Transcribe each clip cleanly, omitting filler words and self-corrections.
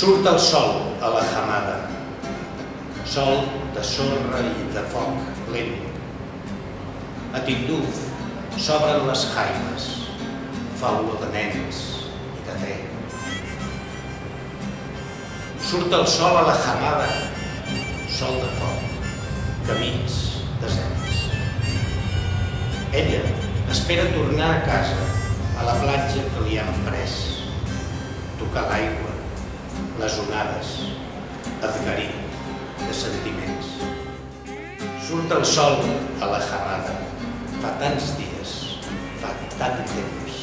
Surt el sol a la jamada, sol de sorra i de foc lent. A Tinduf s'obren les jaimes, fa olor de nens i de te. Surt el sol a la jamada, sol de foc, camins deserts. Ella espera tornar a casa, a la platja que li han pres, tocar l'aigua, les onades, esgarit de sentiments. Surt el sol a la jamada, fa tants dies, fa tant temps.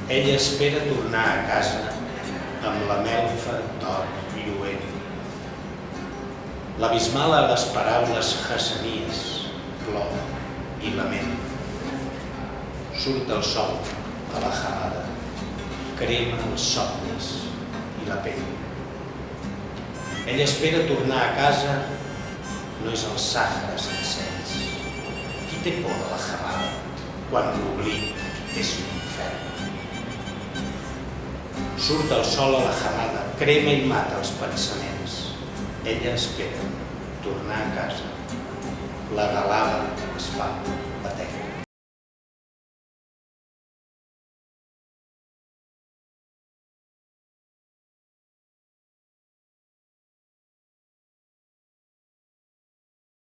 Ella espera tornar a casa amb la melfa d'or lluent. L'abismal a les paraules hassanies, plor i lament. Surt el sol a la jamada, crema els somnis i la pell. Ella espera tornar a casa, no és el Sàhara sencers. Qui té por de la jamada quan l'oblit és un infern? Surt el sol a la jamada, crema i mata els pensaments. Ella espera tornar a casa. La galada es fa.